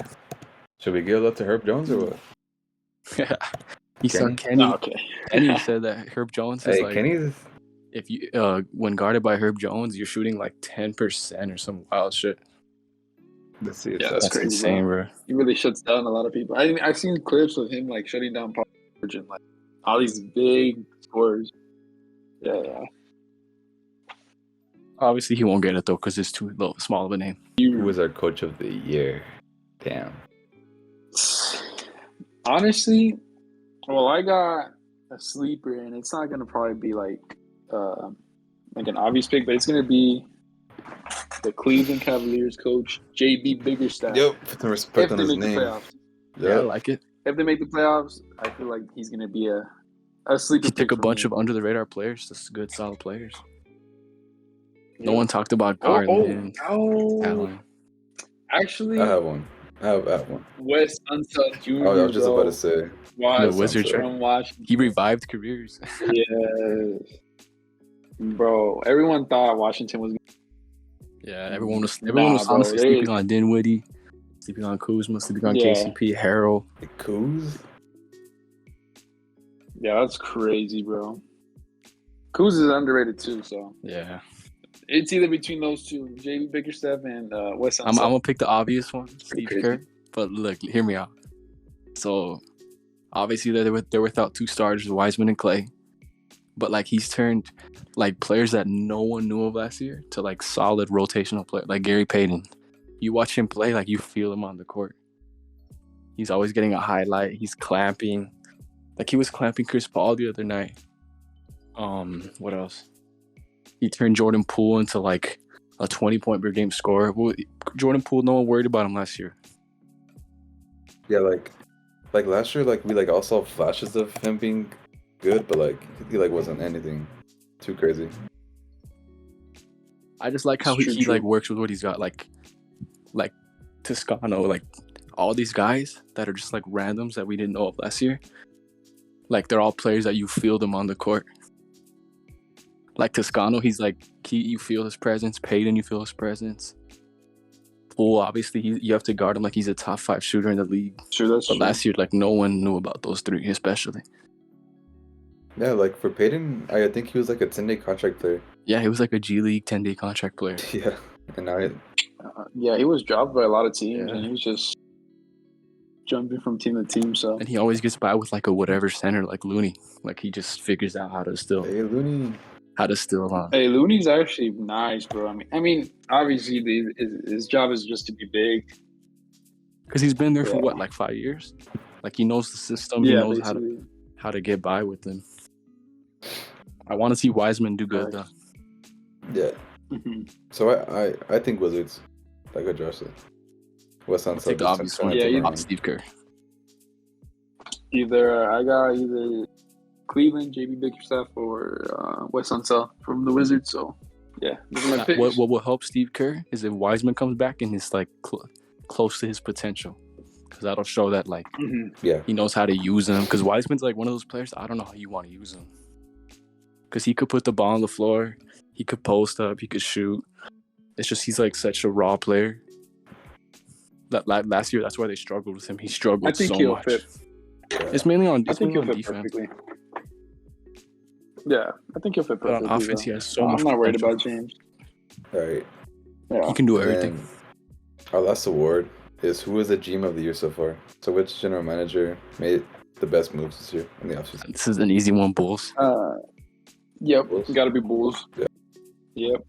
Speaker 1: should we give it up to Herb Jones or what?
Speaker 2: He saw
Speaker 1: Kenny?
Speaker 2: Kenny.
Speaker 3: Oh, okay.
Speaker 2: Kenny said that Herb Jones is
Speaker 1: Hey,
Speaker 2: like
Speaker 1: Kenny's
Speaker 2: if you when guarded by Herb Jones, you're shooting like 10% or some wild shit.
Speaker 1: let's see.
Speaker 3: Yeah,
Speaker 2: That's
Speaker 3: That's crazy,
Speaker 2: insane, bro.
Speaker 3: He really shuts down a lot of people. I've seen clips of him like shutting down Paul George and like all these big scores. Yeah.
Speaker 2: Obviously, he won't get it though because it's too small of a name.
Speaker 1: Who was our coach of the year? Damn.
Speaker 3: Honestly, well, I got a sleeper, and it's not gonna probably be like an obvious pick, but it's gonna be the Cleveland Cavaliers coach JB Biggerstaff.
Speaker 1: Yep, put some respect
Speaker 3: If
Speaker 1: on
Speaker 3: they
Speaker 1: his
Speaker 3: make the
Speaker 1: name.
Speaker 3: playoffs,
Speaker 2: Yeah, I
Speaker 1: Yep.
Speaker 2: like it.
Speaker 3: if they make the playoffs, I feel like he's gonna be a sleeper.
Speaker 2: He took
Speaker 3: pick
Speaker 2: a
Speaker 3: for
Speaker 2: bunch
Speaker 3: me.
Speaker 2: of under the radar players, just good, solid players. No
Speaker 3: Yeah.
Speaker 2: one talked about Garland,
Speaker 3: Oh,
Speaker 2: Allen.
Speaker 3: actually,
Speaker 1: I have one. I have one.
Speaker 3: Wes Unseld Jr.
Speaker 1: Oh, I was just
Speaker 3: bro.
Speaker 1: about to say.
Speaker 3: Watch
Speaker 2: The Wizard
Speaker 1: Unseld.
Speaker 2: trick.
Speaker 3: from Washington.
Speaker 2: He revived careers.
Speaker 3: Yes. Bro, everyone thought Washington was
Speaker 2: Yeah, everyone was
Speaker 3: Nah, bro,
Speaker 2: honestly
Speaker 3: they-
Speaker 2: sleeping on Dinwiddie, sleeping on Kuzma, sleeping on
Speaker 3: Yeah.
Speaker 2: KCP, Harrell.
Speaker 1: The Kuz?
Speaker 3: Yeah, that's crazy, bro. Kuz is underrated too, so
Speaker 2: Yeah,
Speaker 3: it's either between those two, JB Biggerstaff and Wes
Speaker 2: I'm
Speaker 3: Unseld.
Speaker 2: gonna pick the obvious one, Steve
Speaker 3: crazy.
Speaker 2: Kerr. But look, hear me out. So obviously they're without 2 starters, Wiseman and Clay. But like he's turned like players that no one knew of last year to like solid rotational player, like Gary Payton. You watch him play, like you feel him on the court. He's always getting a highlight. He's clamping, like he was clamping Chris Paul the other night. What else? He turned Jordan Poole into like a 20-point per game scorer. Well, Jordan Poole, no one worried about him last year.
Speaker 1: Yeah, like last year, like we like all saw flashes of him being good, but like he like wasn't anything too crazy.
Speaker 2: I just like how
Speaker 3: It's true,
Speaker 2: he
Speaker 3: true.
Speaker 2: like works with what he's got, like Toscano, like all these guys that are just like randoms that we didn't know of last year, like they're all players that you feel them on the court. Like Toscano, he's like you feel his presence. Payton, you feel his presence. Poole, obviously, you have to guard him like he's a top 5 shooter in the league.
Speaker 3: Sure, that's
Speaker 2: but
Speaker 3: true.
Speaker 2: last year, like no one knew about those 3, especially.
Speaker 1: Yeah, like for Payton, I think he was like a 10-day contract player.
Speaker 2: Yeah, he was like a G League 10-day contract player.
Speaker 1: Yeah, and now
Speaker 3: yeah, he was dropped by a lot of teams,
Speaker 2: Yeah.
Speaker 3: and he was just jumping from team to team. So
Speaker 2: And he always gets by with like a whatever center, like Looney. Like he just figures out how to still
Speaker 1: Looney.
Speaker 3: Hey, Looney's actually nice, bro. I mean, obviously his job is just to be big.
Speaker 2: Because he's been there for
Speaker 3: Yeah.
Speaker 2: what, like 5 years? Like he knows the system.
Speaker 3: Yeah,
Speaker 2: He knows
Speaker 3: basically.
Speaker 2: how to get by with them. I want to see Wiseman do good though.
Speaker 1: Yeah.
Speaker 3: Mhm.
Speaker 1: So I think Wizards, like what Josh said. West
Speaker 2: I'll take the obvious one.
Speaker 3: Yeah,
Speaker 2: Steve Kerr.
Speaker 3: Either Cleveland, JB Bickerstaff, or Wes Unseld from the Wizards. So yeah, those are my picks.
Speaker 2: What will help Steve Kerr is if Wiseman comes back and is like close to his potential, because that'll show that like
Speaker 1: Yeah,
Speaker 2: he knows how to use him. Because Wiseman's like one of those players I don't know how you want to use him, because he could put the ball on the floor, he could post up, he could shoot. It's just he's like such a raw player. That last year, that's why they struggled with him. He struggled
Speaker 3: I think
Speaker 2: so
Speaker 3: he'll
Speaker 2: much.
Speaker 3: fit.
Speaker 2: It's mainly on
Speaker 3: I think he'll fit
Speaker 2: defense.
Speaker 3: perfectly. Yeah, I think he'll fit
Speaker 2: But on
Speaker 3: perfectly.
Speaker 2: offense, he
Speaker 3: though.
Speaker 2: has so much
Speaker 3: I'm not worried
Speaker 2: potential.
Speaker 3: about James.
Speaker 1: all right.
Speaker 3: Yeah.
Speaker 2: He can do
Speaker 1: And
Speaker 2: everything.
Speaker 1: then our last award is who was the GM of the year so far. So which general manager made the best moves this year in the offseason?
Speaker 2: This is an easy one, Bulls.
Speaker 3: Yep,
Speaker 1: Bulls?
Speaker 3: got to be Bulls.
Speaker 1: Yeah.
Speaker 3: Yep,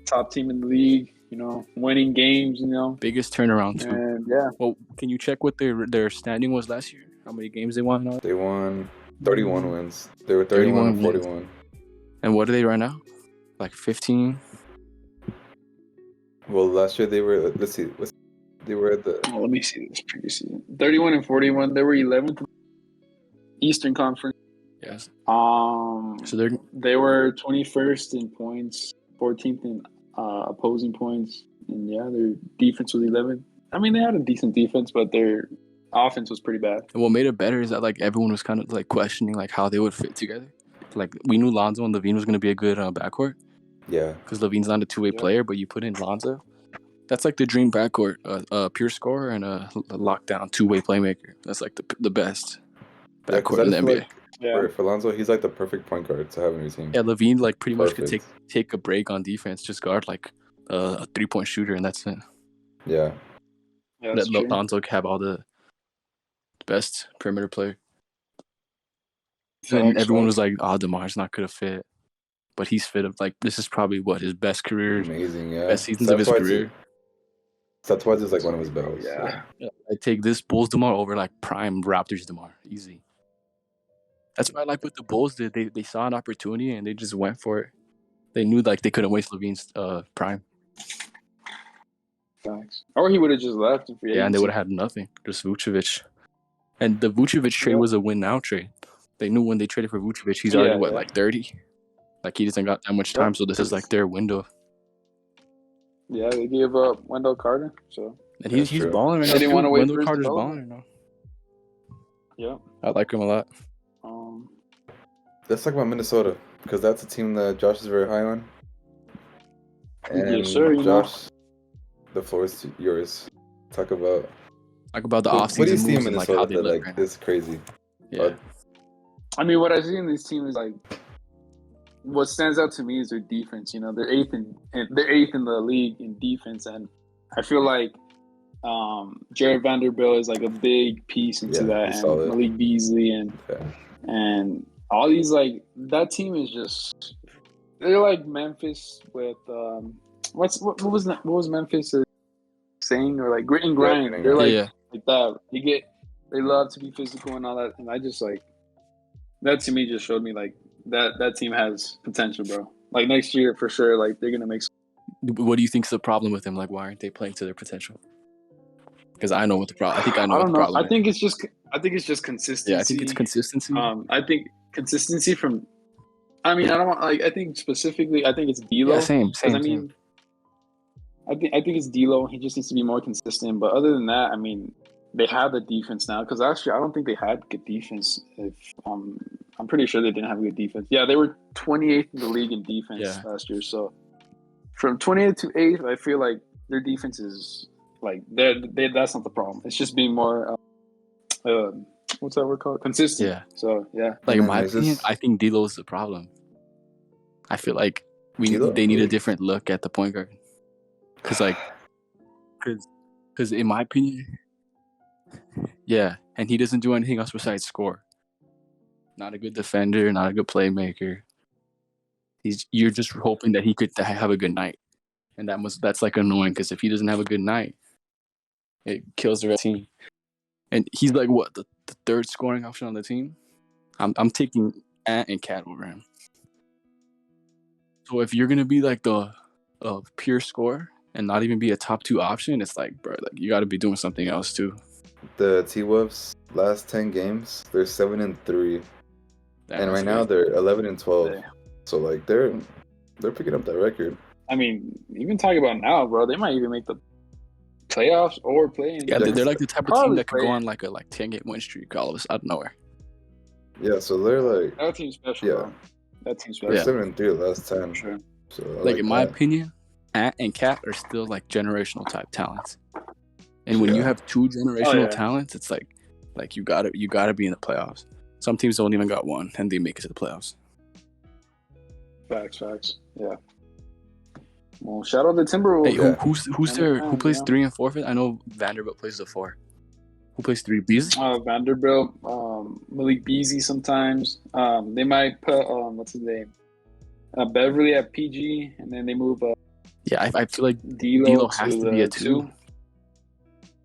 Speaker 3: top team in the league. You know, winning games. You know,
Speaker 2: Biggest turnaround too.
Speaker 3: and yeah,
Speaker 2: Well, can you check what their standing was last year? How many games they won?
Speaker 1: They won 31 wins. They were 31 and
Speaker 2: 31
Speaker 1: 41.
Speaker 2: And what are they right now? Like 15?
Speaker 1: Well, last year they were. Let's see. They were at the.
Speaker 3: oh, let me see this previous season. 31 and 41. They were 11th Eastern Conference.
Speaker 2: Yes.
Speaker 3: So
Speaker 2: they're
Speaker 3: they were 21st in points, 14th in opposing points, and yeah, their defense was 11th. I mean, they had a decent defense, but their offense was pretty bad.
Speaker 2: And what made it better is that like everyone was kind of like questioning like how they would fit together. Like we knew Lonzo and Levine was going to be a good backcourt,
Speaker 1: Yeah.
Speaker 2: because Levine's not a two-way player, but you put in Lonzo. That's like the dream backcourt, a pure scorer and a lockdown two-way playmaker. That's like the best
Speaker 1: Yeah, 'cause
Speaker 2: backcourt
Speaker 1: I
Speaker 2: in the
Speaker 1: just
Speaker 2: NBA.
Speaker 1: feel like
Speaker 3: Yeah,
Speaker 1: for Lonzo, he's like the perfect point guard to have in your team.
Speaker 2: Yeah, Levine like pretty much could
Speaker 1: Perfect.
Speaker 2: take a break on defense, just guard like a 3-point shooter, and that's it.
Speaker 1: Yeah.
Speaker 3: that's
Speaker 2: Let
Speaker 3: true.
Speaker 2: Lonzo have all the best perimeter player. And everyone was like, "Oh, DeMar's not gonna fit," but he's fit. Like this is probably what his best career,
Speaker 1: Amazing. Yeah.
Speaker 2: best seasons of his career.
Speaker 1: Stats-wise is like one of his battles.
Speaker 3: Yeah.
Speaker 2: I take this Bulls DeMar over like prime Raptors DeMar, easy. That's what I like what the Bulls did. They saw an opportunity and they just went for it. They knew like they couldn't waste Levine's prime.
Speaker 3: Facts. Or he would have just left in free
Speaker 2: Yeah, and they
Speaker 3: agency.
Speaker 2: would have had nothing. Just Vucevic. And the Vucevic trade
Speaker 3: Yeah.
Speaker 2: was a win now trade. They knew when they traded for Vucevic, he's already
Speaker 3: Yeah.
Speaker 2: like 30. Like he doesn't got that much time, so this is like their window.
Speaker 3: Yeah, they gave up Wendell Carter. So
Speaker 2: And
Speaker 1: That's
Speaker 2: he's
Speaker 1: true.
Speaker 2: balling right
Speaker 3: They
Speaker 2: now.
Speaker 3: didn't
Speaker 2: too.
Speaker 3: wanna wait
Speaker 2: Wendell
Speaker 3: for his
Speaker 2: Carter's
Speaker 3: development.
Speaker 2: balling now.
Speaker 3: yeah.
Speaker 2: I like him a lot.
Speaker 1: Let's talk about Minnesota, because that's a team that Josh is very high on. And
Speaker 3: Yes, sir, you know.
Speaker 1: Josh, the floor is yours. Talk about
Speaker 2: Like about the
Speaker 1: what do you
Speaker 2: offseason
Speaker 1: see in
Speaker 2: moves and like
Speaker 1: Minnesota
Speaker 2: how they
Speaker 1: that
Speaker 2: look
Speaker 1: like
Speaker 2: right now.
Speaker 1: is crazy.
Speaker 2: Yeah.
Speaker 3: I mean, what I see in this team is like what stands out to me is their defense. You know, they're eighth in the league in defense, and I feel like Jared Vanderbilt is like a big piece into
Speaker 1: Yeah,
Speaker 3: that,
Speaker 1: he's
Speaker 3: and
Speaker 1: solid.
Speaker 3: Malik Beasley and all these like that team is just they're like Memphis with what was Memphis saying, or like grit and grind.
Speaker 1: Grit and
Speaker 3: They're
Speaker 1: grind.
Speaker 3: like like that. They love to be physical and all that, and I just like that to me just showed me like that team has potential, bro. Like next year for sure, like they're gonna make.
Speaker 2: What do you think is the problem with them? Like, why aren't they playing to their potential? Because I know what the problem. I think I know what the problem
Speaker 3: I think it's just consistency.
Speaker 2: Yeah, I think it's consistency.
Speaker 3: I think consistency from. I mean, I don't want like. I think specifically, I think it's D'Lo.
Speaker 2: Yeah, same.
Speaker 3: 'Cause, I mean, I think it's D'Lo. He just needs to be more consistent. But other than that, I mean, they have the defense now. Because actually, I don't think they had good defense. If I'm pretty sure they didn't have good defense. Yeah, they were 28th in the league in defense last year. So from 28th to 8th, I feel like their defense is like that's not the problem. It's just being more what's that word called? Consistent.
Speaker 2: Yeah.
Speaker 3: So yeah.
Speaker 2: Like in
Speaker 1: Man,
Speaker 2: my
Speaker 1: is
Speaker 2: opinion,
Speaker 1: this-
Speaker 2: I think D'Lo's the problem. I feel like
Speaker 1: D'Lo?
Speaker 2: they need a different look at the point guard. Because in my opinion, yeah, and he doesn't do anything else besides score. Not a good defender, not a good playmaker. You're just hoping that he could have a good night, and that's like annoying because if he doesn't have a good night, it kills the rest of the team. And he's like what the third scoring option on the team. I'm taking Ant and Cat over him. So if you're gonna be like the pure scorer and not even be a top 2 option, it's like, bro, like you got to be doing something else too.
Speaker 1: The T-Wolves last 10 games, they're 7-3, and right now they're 11-12.
Speaker 3: Yeah.
Speaker 1: So like they're picking up that record.
Speaker 3: I mean, even talking about now, bro, they might even make the playoffs or play in.
Speaker 2: Yeah, they're like the type of team
Speaker 3: Probably
Speaker 2: that could go
Speaker 3: play.
Speaker 2: on like a 10-game win streak all of us out of nowhere.
Speaker 1: Yeah, so they're like
Speaker 3: That team's special.
Speaker 1: Yeah.
Speaker 3: Bro. That team's
Speaker 1: they're
Speaker 3: special.
Speaker 1: 7-3 the last 10.
Speaker 3: For sure.
Speaker 1: So
Speaker 2: Like in my
Speaker 1: that.
Speaker 2: opinion, Ant and Cat are still like generational type talents. And when you
Speaker 1: Yeah.
Speaker 2: have 2 generational
Speaker 3: yeah.
Speaker 2: talents, it's like you gotta be in the playoffs. Some teams don't even got one and they make it to the playoffs.
Speaker 3: Facts. Yeah. Well, shout out to Timberwolves.
Speaker 2: Hey, who plays
Speaker 3: Yeah.
Speaker 2: 3 and 4? I know Vanderbilt plays the 4. Who plays 3? Beasley?
Speaker 3: Vanderbilt, Malik Beasley sometimes. They might put what's his name? Beverly at PG, and then they move
Speaker 2: Yeah, I feel like
Speaker 3: D'Lo
Speaker 2: has to be a 2.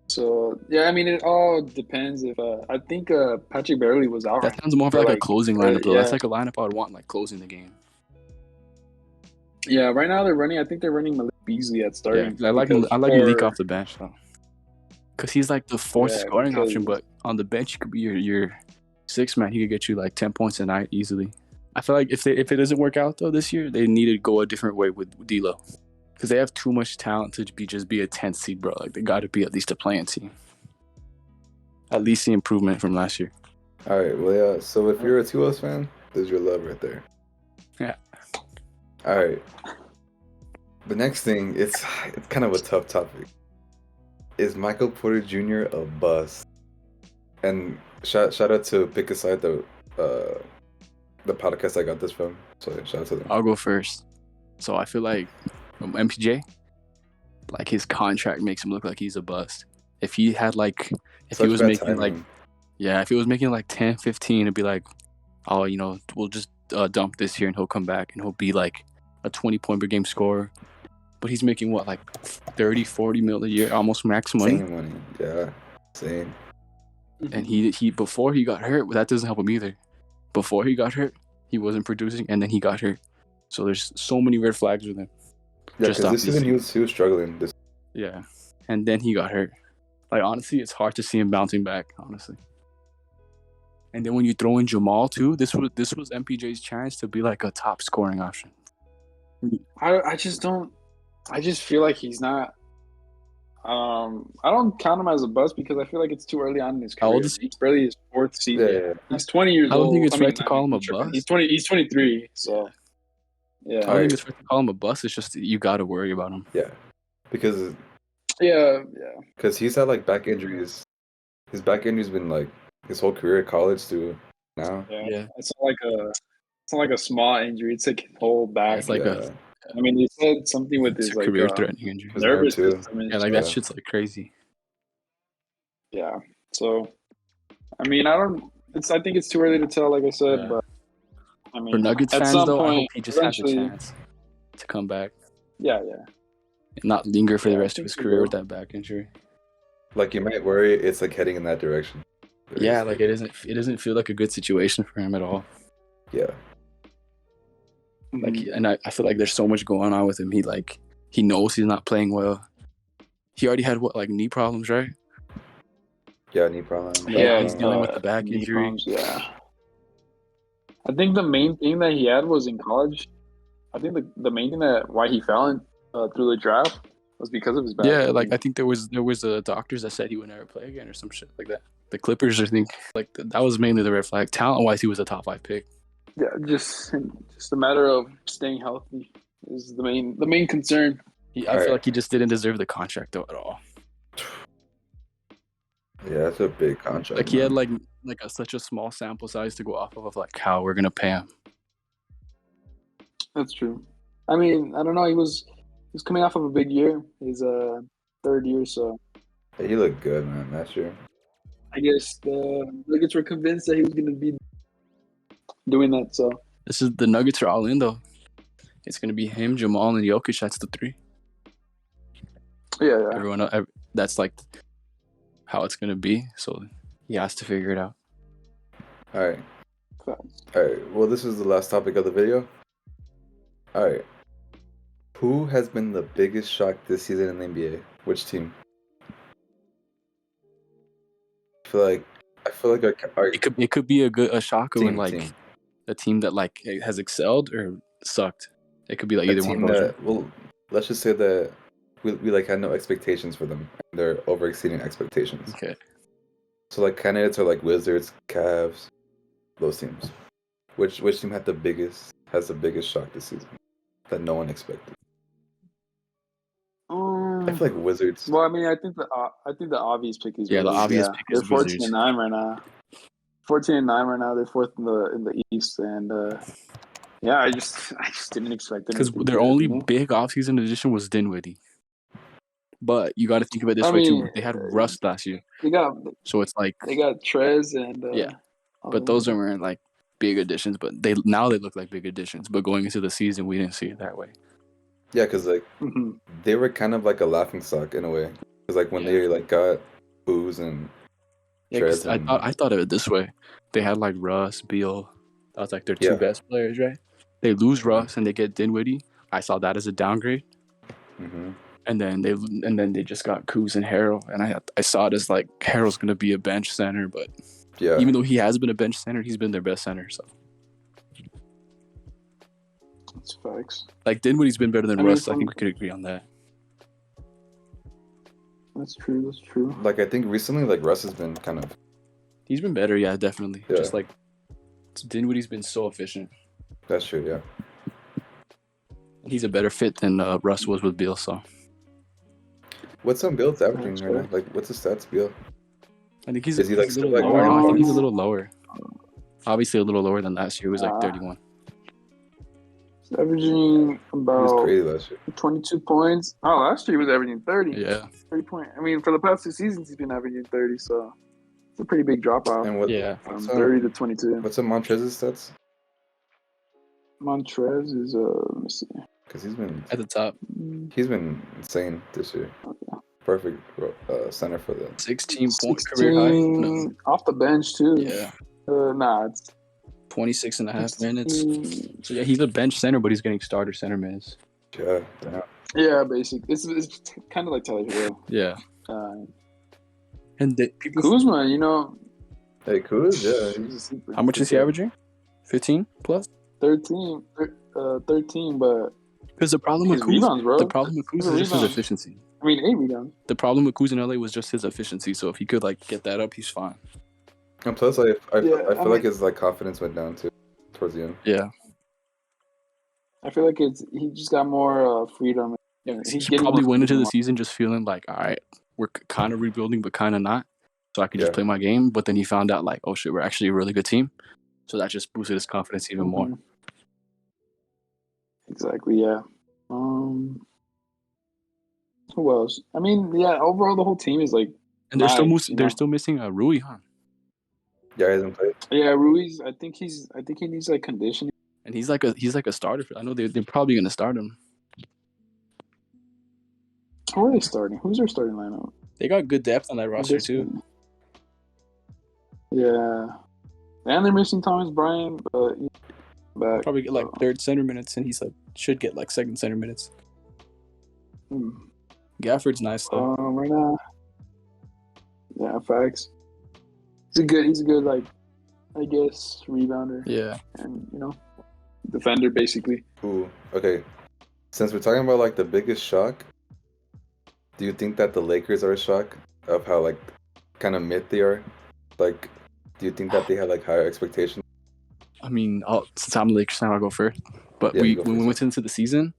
Speaker 3: So yeah, I mean it all depends. If I think Patrick Beverly was out.
Speaker 2: That sounds more of like a closing lineup though.
Speaker 3: yeah.
Speaker 2: That's like a lineup I would want like closing the game.
Speaker 3: Yeah, right now they're running. I think they're running Malik Beasley at starting.
Speaker 2: Yeah, I like Malik off the bench though, because he's like the 4th scoring option. But on the bench, he could be your 6th man. He could get you like 10 points a night easily. I feel like if it doesn't work out though this year, they need to go a different way with D'Lo, because they have too much talent to just be a 10th seed, bro. Like they got to be at least a playing team. At least the improvement from last year.
Speaker 1: All right, well, yeah. So if you're a T-Wolves fan, there's your love right there.
Speaker 2: Yeah.
Speaker 1: All right. The next thing, it's kind of a tough topic. Is Michael Porter Jr. a bust? And shout out to Pick a Side, the podcast I got this from. So shout out to them.
Speaker 2: I'll go first. So I feel like MPJ, like his contract makes him look like he's a bust. If he had like, if he was making like, if he was making like 10, 15, it'd be like, oh, we'll just dump this here and he'll come back and he'll be like a 20-point per game scorer. But he's making what, like 30, 40 mil a year, almost max money.
Speaker 1: Same money, yeah, same.
Speaker 2: And he before he got hurt, that doesn't help him either. Before he got hurt, he wasn't producing, and then he got hurt. So there's so many red flags with him.
Speaker 1: Yeah, because this season he was struggling.
Speaker 2: Yeah, and then he got hurt. Like honestly, it's hard to see him bouncing back. Honestly. And then when you throw in Jamal too, this was MPJ's chance to be like a top scoring option.
Speaker 3: I just feel like he's not. I don't count him as a bust because I feel like it's too early on in his career.
Speaker 2: How old is he?
Speaker 3: It's barely his 4th season.
Speaker 1: Yeah.
Speaker 3: He's 20 years old.
Speaker 2: I don't think it's right to call him a bust.
Speaker 3: He's 20. He's 23. So yeah.
Speaker 2: I don't think it's right to call him a bust. It's just you got to worry about him.
Speaker 1: Yeah, because he's had like back injuries. His back injury's been like his whole career at college too. Now.
Speaker 2: Yeah.
Speaker 3: It's not like a small injury. It's like whole back.
Speaker 2: It's like
Speaker 3: I mean, they said something with his like
Speaker 2: career-threatening injury.
Speaker 3: nervous
Speaker 1: too.
Speaker 3: system.
Speaker 2: Yeah, like that shit's like crazy.
Speaker 3: Yeah. So, I mean, I think it's too early to tell. Like I said, but I mean,
Speaker 2: For Nuggets
Speaker 3: at
Speaker 2: fans
Speaker 3: some
Speaker 2: though, I
Speaker 3: point,
Speaker 2: hope he just has a
Speaker 3: eventually-
Speaker 2: chance to come back
Speaker 3: Yeah.
Speaker 2: and not linger for the rest of
Speaker 3: I
Speaker 2: his
Speaker 3: think he
Speaker 2: career
Speaker 3: will.
Speaker 2: with that back injury.
Speaker 1: Like you might worry it's like heading in that direction.
Speaker 2: Yeah, like it doesn't feel like a good situation for him at all.
Speaker 1: Yeah.
Speaker 2: Like, and I feel like there's so much going on with him. He knows he's not playing well. He already had knee problems, right?
Speaker 1: Yeah, knee problem.
Speaker 3: Yeah,
Speaker 2: he's dealing with the back
Speaker 3: knee
Speaker 2: injury.
Speaker 3: problems, yeah. I think the main thing that he had was in college. I think the main thing that why he fell in through the draft was because of his back.
Speaker 2: Yeah, like I think there was doctors that said he would never play again or some shit like that. The Clippers, I think, like that was mainly the red flag. Talent-wise, he was a top 5 pick.
Speaker 3: Yeah, just a matter of staying healthy is the main concern.
Speaker 2: I feel like he just didn't deserve the contract though at all.
Speaker 1: Yeah, that's a big contract.
Speaker 2: Like he had such a small sample size to go off of like how we're gonna pay him.
Speaker 3: That's true. I mean, I don't know. He was coming off of a big year. His third year, so
Speaker 1: Yeah, he looked good, man, last year.
Speaker 3: I guess the Nuggets were convinced that he was going to be doing that. So
Speaker 2: This is the Nuggets are all in though. It's gonna be him, Jamal, and Jokic. That's the 3.
Speaker 3: yeah.
Speaker 2: Everyone, that's like how it's gonna be. So he has to figure it out.
Speaker 1: All right. Well, this is the last topic of the video. All right. Who has been the biggest shock this season in the NBA? Which team? I feel like our
Speaker 2: It could be a shock of when like
Speaker 1: team.
Speaker 2: a team that like has excelled or sucked. It could be like
Speaker 1: A
Speaker 2: either
Speaker 1: team
Speaker 2: one of those.
Speaker 1: that, well, let's just say that we like had no expectations for them. And they're over exceeding expectations.
Speaker 2: Okay.
Speaker 1: So like candidates are like Wizards, Cavs, those teams. Which team has the biggest shock this season that no one expected? I feel like Wizards.
Speaker 3: Well, I mean, I think the obvious pick is
Speaker 2: Yeah, the
Speaker 3: Wizards,
Speaker 2: obvious pick is
Speaker 3: they're
Speaker 2: Wizards.
Speaker 3: 14-9 right now. 14-9 right now. They're 4th in the East, and yeah, I just didn't expect it
Speaker 2: Because their only big offseason addition was Dinwiddie. But you got to think of it this way too. They had Russ last year, so it's like
Speaker 3: they got Trez and
Speaker 2: yeah, but those weren't like big additions. But they look like big additions. But going into the season, we didn't see it that way.
Speaker 1: Yeah, because like they were kind of like a laughingstock in a way. Because like when they like got Booz and Trez,
Speaker 2: I thought of it this way: they had like Russ, Beal. That was like their 2 best players, right? They lose Russ and they get Dinwiddie. I saw that as a downgrade. And then they just got Kuz and Harrell, and I saw it as like Harrell's gonna be a bench center, but even though he has been a bench center, he's been their best center. So
Speaker 3: that's facts.
Speaker 2: Like Dinwiddie's been better than Russ. I think we could agree on that.
Speaker 3: That's true.
Speaker 1: Like I think recently, like Russ has been
Speaker 2: He's been better, yeah, definitely.
Speaker 1: Yeah.
Speaker 2: Just like Dinwiddie's been so efficient.
Speaker 1: That's true, yeah.
Speaker 2: He's a better fit than Russ was with Beal. So.
Speaker 1: What's Beal's averaging right now? Like, what's his stats, Beal?
Speaker 2: I think he's
Speaker 1: a
Speaker 2: little lower now. I think he's a little lower. Obviously, a little lower than last year. He was like 31.
Speaker 3: He's averaging about
Speaker 1: He was crazy last year.
Speaker 3: 22 points. Oh, last year he was averaging 30.
Speaker 2: Yeah.
Speaker 3: 30 points. I mean, for the past 2 seasons, he's been averaging 30, so it's a pretty big drop off.
Speaker 1: And
Speaker 3: from 30 to 22.
Speaker 1: What's Montrez's stats?
Speaker 3: Montrez is, let me see.
Speaker 1: Because he's been
Speaker 2: at the top.
Speaker 1: He's been insane this year. Okay. Perfect center for the
Speaker 2: 16-point career high. No.
Speaker 3: Off the bench too.
Speaker 2: Yeah.
Speaker 3: It's
Speaker 2: 26 and a half minutes. So yeah, he's a bench center, but he's getting starter center minutes.
Speaker 1: Yeah.
Speaker 3: Yeah, basically, it's kind of like Tyler Hero.
Speaker 2: Yeah. And
Speaker 3: Kuzma, you know.
Speaker 1: Hey, Kuz, yeah.
Speaker 2: How much is he averaging? 15 plus.
Speaker 3: 13, but.
Speaker 2: Because the problem with Kuz is just his efficiency.
Speaker 3: I mean, 8 rebounds.
Speaker 2: The problem with Kuz in LA was just his efficiency. So if he could like get that up, he's fine.
Speaker 1: And plus, I feel like his like confidence went down too towards the end.
Speaker 2: Yeah.
Speaker 3: I feel like he just got more freedom.
Speaker 2: He probably went into the season just feeling like, all right, we're kind of rebuilding, but kind of not. So I could just play my game. But then he found out like, oh shit, we're actually a really good team. So that just boosted his confidence even more.
Speaker 3: Exactly, yeah. Who else? I mean, yeah. Overall, the whole team is like.
Speaker 2: And they're still missing Rui, huh?
Speaker 1: Yeah, he hasn't played.
Speaker 3: Yeah, Ruiz. I think he needs like conditioning.
Speaker 2: And he's like a starter. I know they're probably gonna start him.
Speaker 3: Who are they starting? Who's their starting lineup?
Speaker 2: They got good depth on that roster too.
Speaker 3: Yeah, and they're missing Thomas Bryant, but. Back,
Speaker 2: probably get like third center minutes, and he's like should get like second center minutes. Gafford's nice though.
Speaker 3: Right now, yeah, facts. He's a good like, I guess, rebounder.
Speaker 2: Yeah,
Speaker 3: and defender basically.
Speaker 1: Ooh, okay. Since we're talking about like the biggest shock, Do you think that the Lakers are a shock of how like kind of mid they are? Like, do you think that they had like higher expectations?
Speaker 2: I mean, since I'm the Lakers fan, I'll go first. But
Speaker 1: Yeah, you go
Speaker 2: when we
Speaker 1: first.
Speaker 2: went into the season,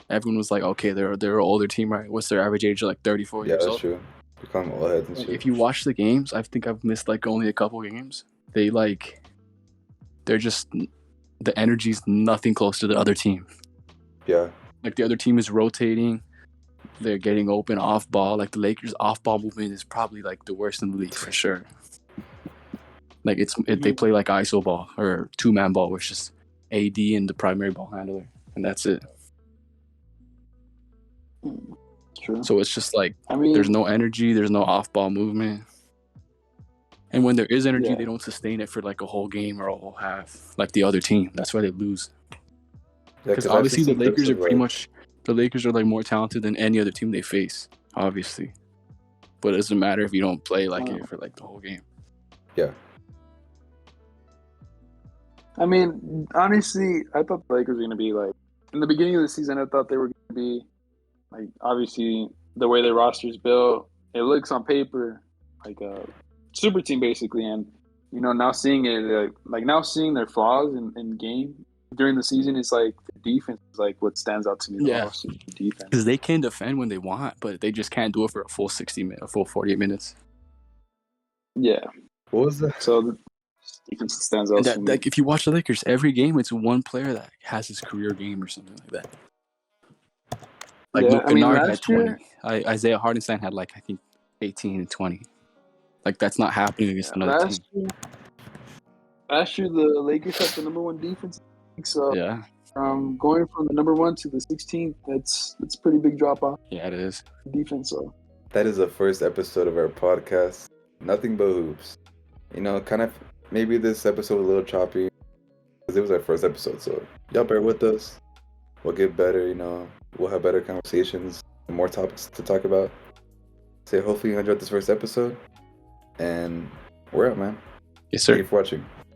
Speaker 2: everyone was like, okay, they're an older team, right? What's their average age? Like 34
Speaker 1: Yeah,
Speaker 2: years
Speaker 1: that's
Speaker 2: old.
Speaker 1: true. You call them all heads and
Speaker 2: Like,
Speaker 1: shit.
Speaker 2: if you watch the games, I think I've missed like only a couple games. They're just the energy's nothing close to the other team.
Speaker 1: Yeah,
Speaker 2: Like the other team is rotating. They're getting open off ball. Like the Lakers off ball movement is probably like the worst in the league for sure. Like they play like ISO ball or 2-man ball, which is AD and the primary ball handler, and that's it.
Speaker 3: True.
Speaker 2: So it's just like
Speaker 3: I mean,
Speaker 2: there's no energy, there's no off ball movement, and when there is energy,
Speaker 3: Yeah.
Speaker 2: they don't sustain it for like a whole game or a whole half, like the other team. That's why they lose.
Speaker 1: yeah.
Speaker 2: Because
Speaker 1: I've
Speaker 2: obviously
Speaker 1: seen
Speaker 2: the
Speaker 1: some clips
Speaker 2: Lakers are
Speaker 1: of,
Speaker 2: pretty
Speaker 1: like-
Speaker 2: much the Lakers are like more talented than any other team they face, obviously. But it doesn't matter if you don't play like it for like the whole game.
Speaker 1: Yeah,
Speaker 3: I mean, honestly, I thought the Lakers were going to be like in the beginning of the season. I thought they were going to be like obviously the way their roster's built. It looks on paper like a super team basically, and now seeing it like now seeing their flaws in game during the season is like the defense is like what stands out to me the
Speaker 2: Yeah.
Speaker 3: most. The defense.
Speaker 2: Because they can defend when they want, but they just can't do it for a full 60 minutes, a full 48 minutes.
Speaker 3: Yeah.
Speaker 1: what was that?
Speaker 3: So the defense stands out
Speaker 2: And
Speaker 3: to me.
Speaker 2: like if you watch the Lakers, every game it's one player that has his career game or something like that. Like
Speaker 3: Yeah,
Speaker 2: Luke
Speaker 3: I mean,
Speaker 2: Kennard had
Speaker 3: last
Speaker 2: 20.
Speaker 3: year-
Speaker 2: Isaiah Hartenstein had like I think 18 and 20. Like that's not happening against another team.
Speaker 3: Last year, the Lakers had the number one defense. So
Speaker 2: Yeah,
Speaker 3: going from the number one to the 16th, that's a pretty big drop off
Speaker 2: yeah, it is.
Speaker 3: defense. So
Speaker 1: That is the first episode of our podcast. Nothing but hoops. Kind of maybe this episode was a little choppy because it was our first episode. So y'all bear with us. We'll get better. We'll have better conversations and more topics to talk about. So hopefully you enjoyed this first episode. And we're out, man.
Speaker 2: Yes, sir.
Speaker 1: Thank you for watching.